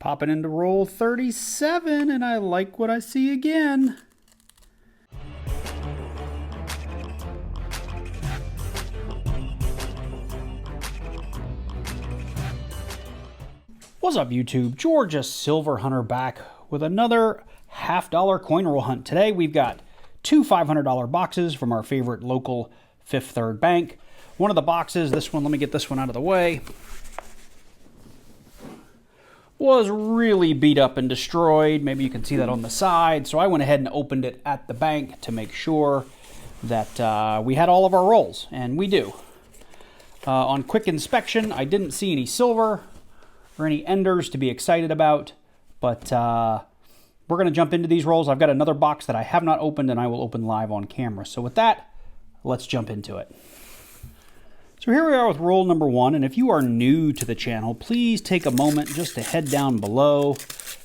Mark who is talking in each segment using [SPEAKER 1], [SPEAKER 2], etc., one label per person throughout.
[SPEAKER 1] Popping into roll 37, and I like what I see again. What's up, YouTube? Georgia Silver Hunter back with another half-dollar coin roll hunt. Today we've got two $500 boxes from our favorite local Fifth Third Bank. One of the boxes, this one, let me get this one out of the way, was really beat up and destroyed. Maybe you can see that on the side. So I went ahead and opened it at the bank to make sure that we had all of our rolls, and we do. On quick inspection, I didn't see any silver or any enders to be excited about, but we're going to jump into these rolls. I've got another box that I have not opened, and I will open live on camera. So with that, let's jump into it. So here we are with roll number one, and if you are new to the channel, please take a moment just to head down below,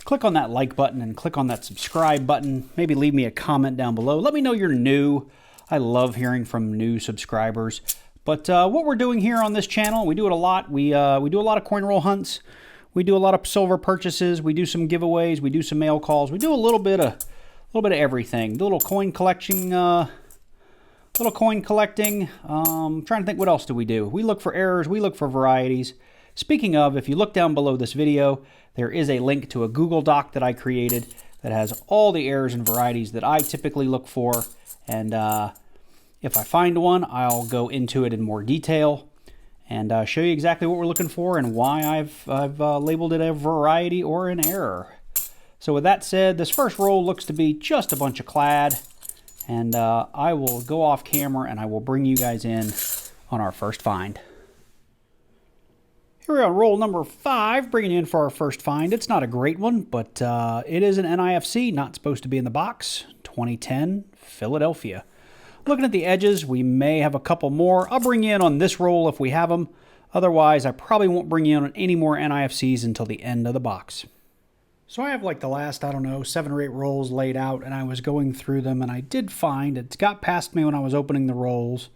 [SPEAKER 1] click on that like button and click on that subscribe button. Maybe leave me a comment down below. Let me know you're new. I love hearing from new subscribers. But what we're doing here on this channel, we do it a lot. We do a lot of coin roll hunts. We do a lot of silver purchases. We do some giveaways. We do some mail calls. We do a little bit of everything. The little coin collecting. Trying to think, what else do? We look for errors. We look for varieties. Speaking of, if you look down below this video, there is a link to a Google Doc that I created that has all the errors and varieties that I typically look for. And if I find one, I'll go into it in more detail and show you exactly what we're looking for and why I've labeled it a variety or an error. So with that said, this first roll looks to be just a bunch of Clad. And I will go off camera and I will bring you guys in on our first find. Here we are on roll number 5, bringing you in for our first find. It's not a great one, but it is an NIFC, not supposed to be in the box. 2010 Philadelphia. Looking at the edges, we may have a couple more. I'll bring you in on this roll if we have them. Otherwise, I probably won't bring you in on any more NIFCs until the end of the box. So I have like the last, 7 or 8 rolls laid out, and I was going through them, and I did find, it got past me when I was opening the rolls.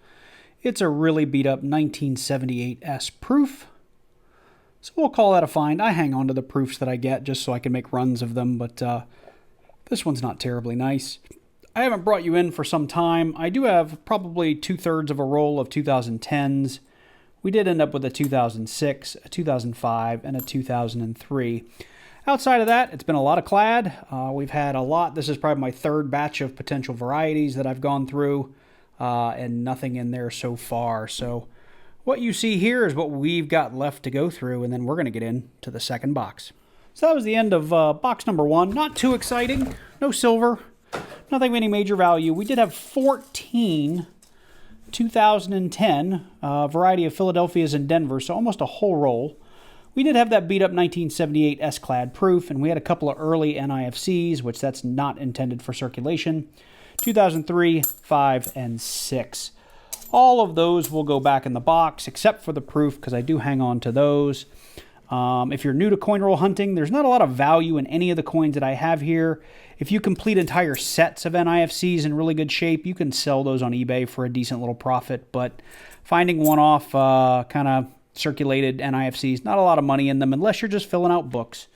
[SPEAKER 1] It's a really beat up 1978S proof. So we'll call that a find. I hang on to the proofs that I get just so I can make runs of them, but this one's not terribly nice. I haven't brought you in for some time. I do have probably 2/3 of a roll of 2010s. We did end up with a 2006, a 2005, and a 2003. Outside of that, it's been a lot of Clad. We've had a lot. This is probably my 3rd batch of potential varieties that I've gone through, and nothing in there so far. So what you see here is what we've got left to go through, and then we're going to get into the second box. So that was the end of box number 1. Not too exciting. No silver. Nothing of any major value. We did have 14 2010 variety of Philadelphias and Denver, so almost a whole roll. We did have that beat up 1978 S-Clad proof, and we had a couple of early NIFCs, which that's not intended for circulation. 2003, 5, and 6. All of those will go back in the box, except for the proof, because I do hang on to those. If you're new to coin roll hunting, there's not a lot of value in any of the coins that I have here. If you complete entire sets of NIFCs in really good shape, you can sell those on eBay for a decent little profit, but finding one-off kind of circulated NIFCs, not a lot of money in them unless you're just filling out books.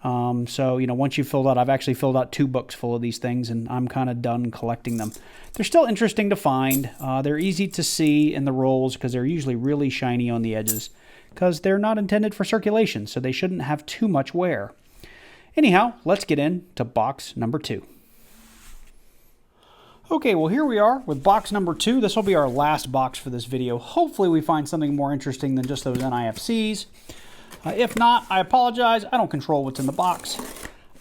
[SPEAKER 1] So, once you've filled out, I've actually filled out 2 books full of these things, and I'm kind of done collecting them. They're still interesting to find. They're easy to see in the rolls because they're usually really shiny on the edges because they're not intended for circulation, so they shouldn't have too much wear. Anyhow, let's get into box number 2. Okay, well here we are with box number 2. This will be our last box for this video. Hopefully we find something more interesting than just those NIFCs. If not, I apologize. I don't control what's in the box.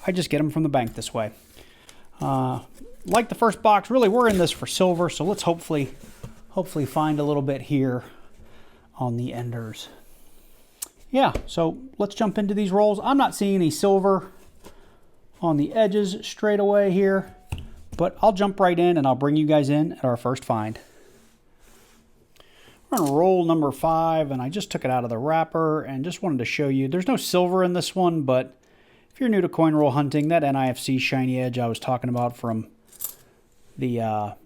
[SPEAKER 1] I just get them from the bank this way. Like the first box, really we're in this for silver, so let's hopefully find a little bit here on the enders. Yeah, so let's jump into these rolls. I'm not seeing any silver on the edges straight away here. But I'll jump right in and I'll bring you guys in at our first find. We're on roll number 5, and I just took it out of the wrapper and just wanted to show you. There's no silver in this one, but if you're new to coin roll hunting, that NIFC shiny edge I was talking about from the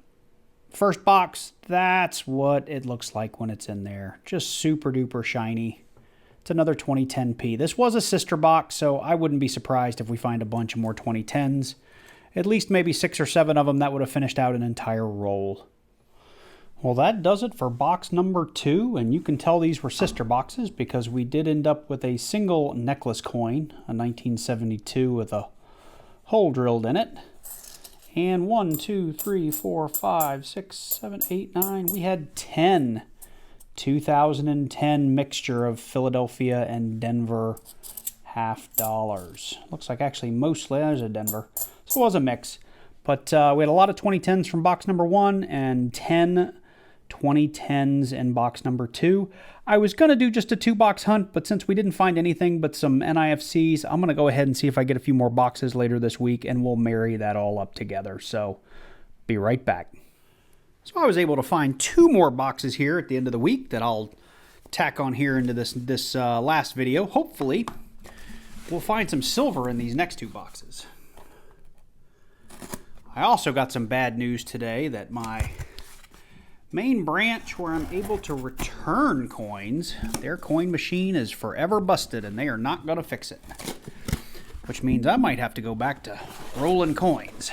[SPEAKER 1] first box, that's what it looks like when it's in there. Just super duper shiny. It's another 2010p. This was a sister box, so I wouldn't be surprised if we find a bunch of more 2010s. At least maybe 6 or 7 of them. That would have finished out an entire roll. Well, that does it for box number 2, and you can tell these were sister boxes because we did end up with a single necklace coin, a 1972 with a hole drilled in it. And 1, 2, 3, 4, 5, 6, 7, 8, 9. We had 10 2010 mixture of Philadelphia and Denver $half. Looks like actually mostly there's a Denver. So it was a mix. But we had a lot of 2010s from box number 1 and 10 2010s in box number 2. I was going to do just a 2-box hunt, but since we didn't find anything but some NIFCs, I'm going to go ahead and see if I get a few more boxes later this week, and we'll marry that all up together. So, be right back. So I was able to find 2 more boxes here at the end of the week that I'll tack on here into this last video. Hopefully, we'll find some silver in these next 2 boxes. I also got some bad news today that my main branch where I'm able to return coins, their coin machine is forever busted and they are not going to fix it. Which means I might have to go back to rolling coins.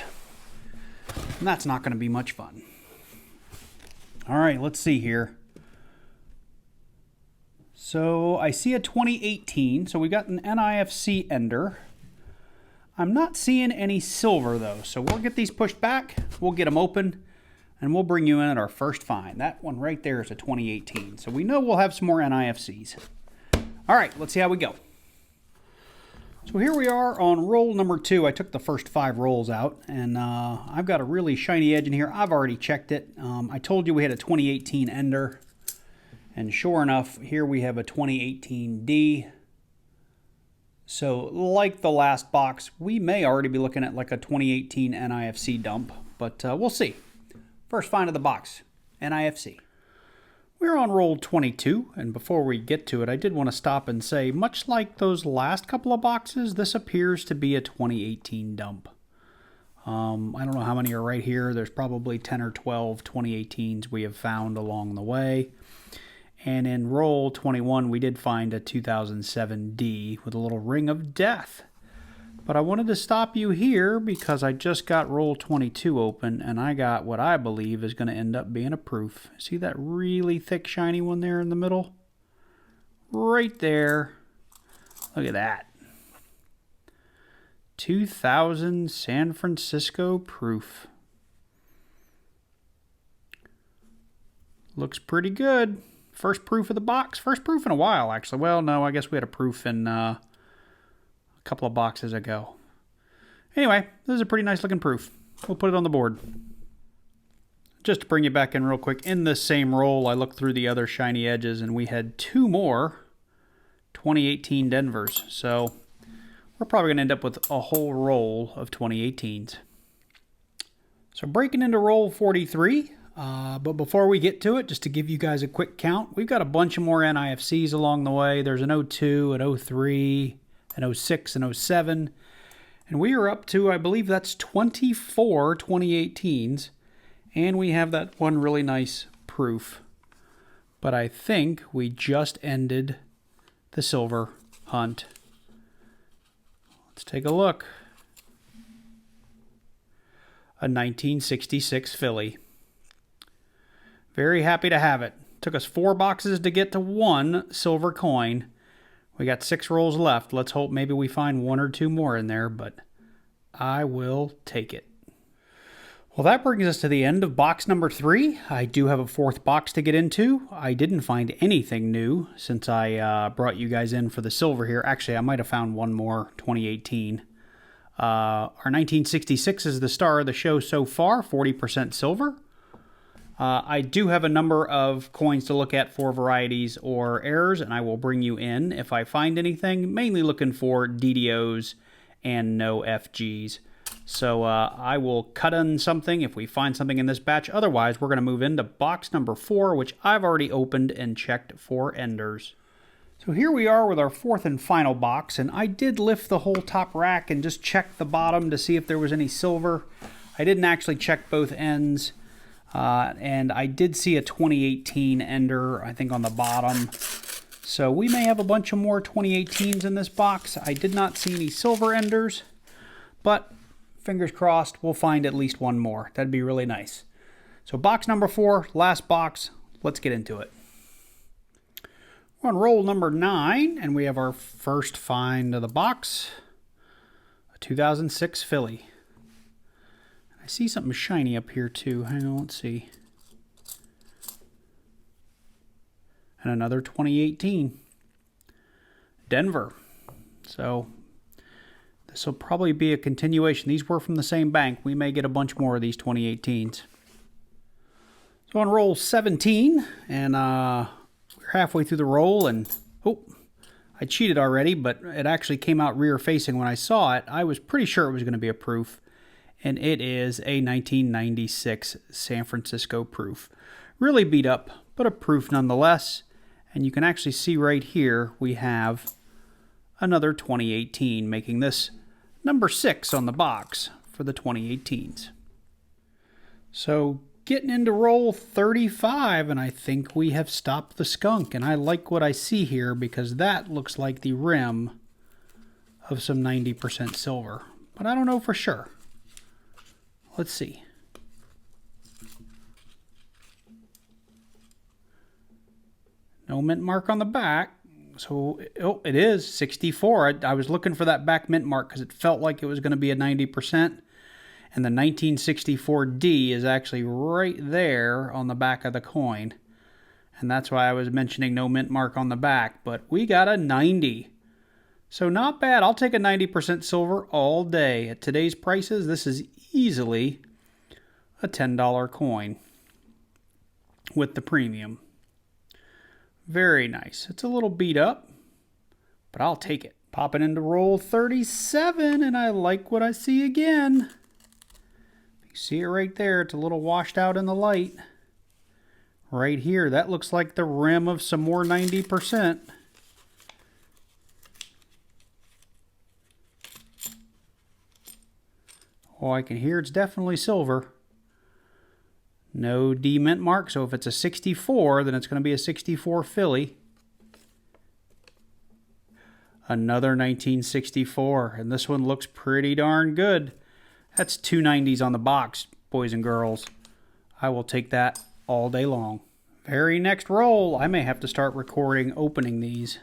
[SPEAKER 1] And that's not going to be much fun. All right, let's see here. So I see a 2018, so we got an NIFC Ender. I'm not seeing any silver though, so we'll get these pushed back, we'll get them open, and we'll bring you in at our first find. That one right there is a 2018. So we know we'll have some more NIFCs. All right, let's see how we go. So here we are on roll number 2. I took the first 5 rolls out, and I've got a really shiny edge in here. I've already checked it. I told you we had a 2018 Ender, and sure enough, here we have a 2018 D. So like the last box, we may already be looking at like a 2018 NIFC dump, but we'll see. First find of the box, NIFC. We're on roll 22, and before we get to it, I did want to stop and say, much like those last couple of boxes, this appears to be a 2018 dump. I don't know how many are right here. There's probably 10 or 12 2018s we have found along the way. And in roll 21, we did find a 2007 D with a little ring of death. But I wanted to stop you here because I just got roll 22 open and I got what I believe is going to end up being a proof. See that really thick shiny one there in the middle? Right there. Look at that. 2000 San Francisco proof. Looks pretty good. First proof of the box. First proof in a while, actually. Well, no, I guess we had a proof in a couple of boxes ago. Anyway, this is a pretty nice looking proof. We'll put it on the board. Just to bring you back in real quick, in this same roll, I looked through the other shiny edges and we had 2 more 2018 Denvers. So we're probably going to end up with a whole roll of 2018s. So breaking into roll 43. But before we get to it, just to give you guys a quick count, we've got a bunch of more NIFCs along the way. There's an 02, an 03, an 06, an 07. And we are up to, I believe that's 24 2018s. And we have that one really nice proof. But I think we just ended the silver hunt. Let's take a look. A 1966 Philly. Very happy to have it. Took us 4 boxes to get to 1 silver coin. We got 6 rolls left. Let's hope maybe we find 1 or 2 more in there, but I will take it. Well, that brings us to the end of box number 3. I do have a 4th box to get into. I didn't find anything new since I brought you guys in for the silver here. Actually, I might have found 1 more 2018. Our 1966 is the star of the show so far, 40% silver. I do have a number of coins to look at for varieties or errors, and I will bring you in if I find anything, mainly looking for DDOs and no FGs. So I will cut in something if we find something in this batch. Otherwise, we're going to move into box number 4, which I've already opened and checked for enders. So here we are with our 4th and final box, and I did lift the whole top rack and just check the bottom to see if there was any silver. I didn't actually check both ends. And I did see a 2018 Ender, I think, on the bottom. So we may have a bunch of more 2018s in this box. I did not see any silver enders, but fingers crossed we'll find at least one more. That'd be really nice. So box number 4, last box. Let's get into it. We're on roll number 9, and we have our first find of the box. A 2006 Philly. I see something shiny up here too. Hang on, let's see. And another 2018. Denver. So this will probably be a continuation. These were from the same bank. We may get a bunch more of these 2018s. So on roll 17, and we're halfway through the roll, and oh, I cheated already, but it actually came out rear facing when I saw it. I was pretty sure it was going to be a proof, and it is a 1996 San Francisco proof. Really beat up, but a proof nonetheless. And you can actually see right here we have another 2018, making this number 6 on the box for the 2018s. So getting into roll 35, and I think we have stopped the skunk, and I like what I see here because that looks like the rim of some 90% silver, but I don't know for sure. Let's see. No mint mark on the back. So, oh, it is 64. I was looking for that back mint mark because it felt like it was going to be a 90%. And the 1964D is actually right there on the back of the coin. And that's why I was mentioning no mint mark on the back. But we got a 90. So not bad. I'll take a 90% silver all day. At today's prices, this is easily a $10 coin with the premium. Very nice. It's a little beat up, but I'll take it. Popping into roll 37, and I like what I see again. You see it right there. It's a little washed out in the light. Right here, that looks like the rim of some more 90%. Oh, I can hear it's definitely silver. No D mint mark, so if it's a 64, then it's going to be a 64 Philly. Another 1964, and this one looks pretty darn good. That's 2 90s on the box, boys and girls. I will take that all day long. Very next roll, I may have to start recording opening these.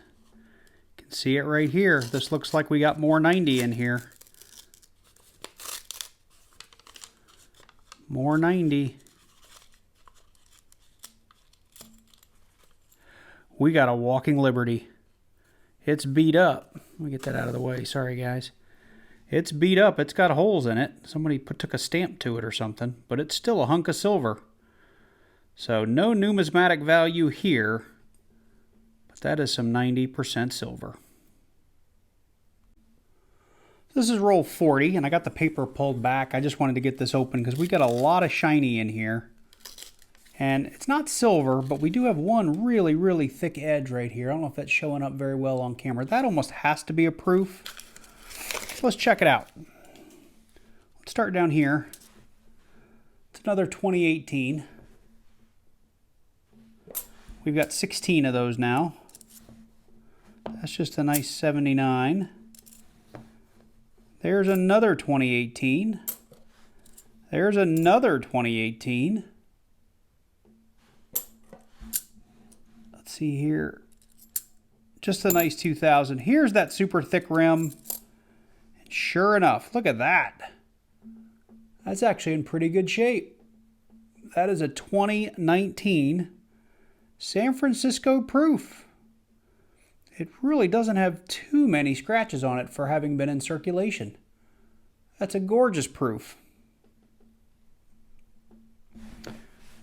[SPEAKER 1] You can see it right here. This looks like we got more 90 in here. More 90. We got a Walking Liberty. It's beat up. Let me get that out of the way. Sorry, guys. It's beat up. It's got holes in it. Somebody took a stamp to it or something, but it's still a hunk of silver. So no numismatic value here, but that is some 90% silver. This is roll 40, and I got the paper pulled back. I just wanted to get this open because we got a lot of shiny in here. And it's not silver, but we do have one really, really thick edge right here. I don't know if that's showing up very well on camera. That almost has to be a proof. So let's check it out. Let's start down here. It's another 2018. We've got 16 of those now. That's just a nice 79. There's another 2018. There's another 2018. Let's see here. Just a nice 2000. Here's that super thick rim. And sure enough, look at that. That's actually in pretty good shape. That is a 2019 San Francisco proof. It really doesn't have too many scratches on it for having been in circulation. That's a gorgeous proof.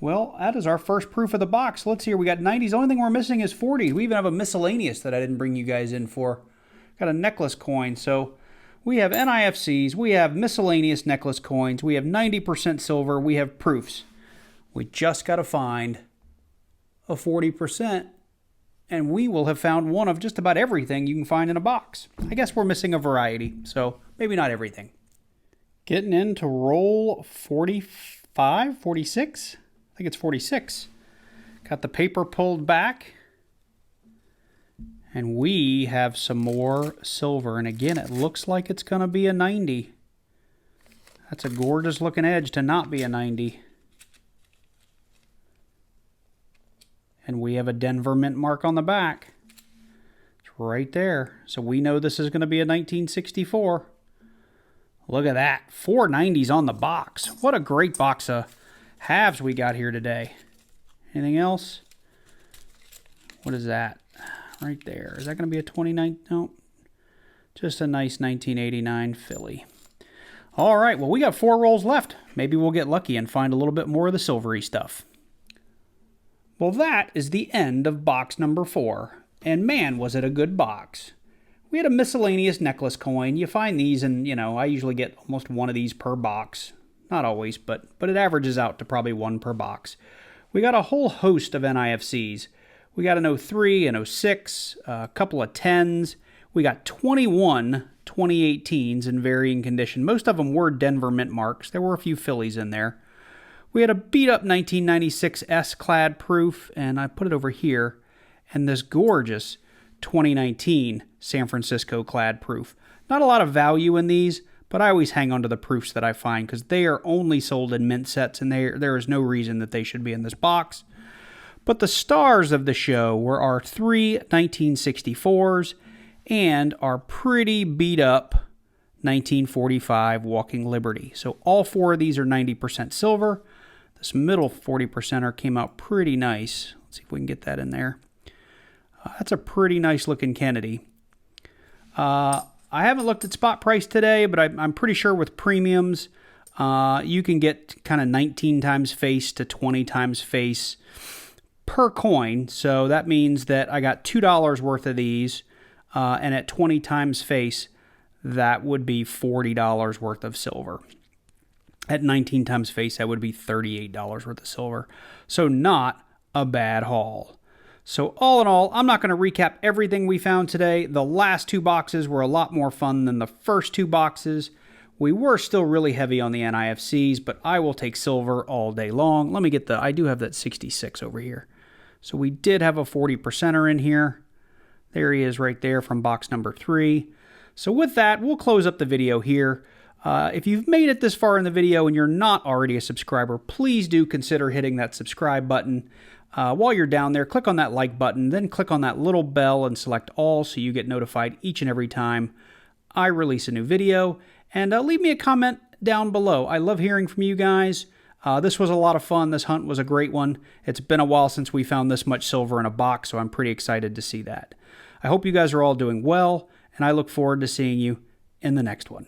[SPEAKER 1] Well, that is our first proof of the box. Let's see here. We got 90s. The only thing we're missing is 40s. We even have a miscellaneous that I didn't bring you guys in for. Got a necklace coin. So we have NIFCs. We have miscellaneous necklace coins. We have 90% silver. We have proofs. We just got to find a 40%. And we will have found one of just about everything you can find in a box. I guess we're missing a variety. So maybe not everything. Getting into roll 45, 46. I think it's 46. Got the paper pulled back. And we have some more silver. And again, it looks like it's going to be a 90. That's a gorgeous looking edge to not be a 90. And we have a Denver mint mark on the back. It's right there. So we know this is going to be a 1964. Look at that. 4 90s on the box. What a great box of halves we got here today. Anything else? What is that? Right there. Is that going to be a 29? No. Just a nice 1989 Philly. All right. Well, we got 4 rolls left. Maybe we'll get lucky and find a little bit more of the silvery stuff. Well, that is the end of box number 4. And man, was it a good box. We had a miscellaneous necklace coin. You find these and, I usually get almost one of these per box. Not always, but it averages out to probably 1 per box. We got a whole host of NIFCs. We got an 03, an 06, a couple of 10s. We got 21 2018s in varying condition. Most of them were Denver mint marks. There were a few Phillies in there. We had a beat-up 1996 S Clad proof, and I put it over here, and this gorgeous 2019 San Francisco Clad proof. Not a lot of value in these, but I always hang on to the proofs that I find because they are only sold in mint sets, and there is no reason that they should be in this box. But the stars of the show were our 3 1964s and our pretty beat-up 1945 Walking Liberty. So all 4 of these are 90% silver. This middle 40%er came out pretty nice. Let's see if we can get that in there. That's a pretty nice looking Kennedy. I haven't looked at spot price today, but I'm pretty sure with premiums, you can get kind of 19 times face to 20 times face per coin. So that means that I got $2 worth of these, and at 20 times face, that would be $40 worth of silver. At 19 times face, that would be $38 worth of silver. So not a bad haul. So all in all, I'm not going to recap everything we found today. The last 2 boxes were a lot more fun than the first 2 boxes. We were still really heavy on the NIFCs, but I will take silver all day long. Let me get I do have that 66 over here. So we did have a 40%er in here. There he is right there from box number 3. So with that, we'll close up the video here. If you've made it this far in the video and you're not already a subscriber, please do consider hitting that subscribe button. While you're down there, click on that like button, then click on that little bell and select all so you get notified each and every time I release a new video. And leave me a comment down below. I love hearing from you guys. This was a lot of fun. This hunt was a great one. It's been a while since we found this much silver in a box, so I'm pretty excited to see that. I hope you guys are all doing well, and I look forward to seeing you in the next one.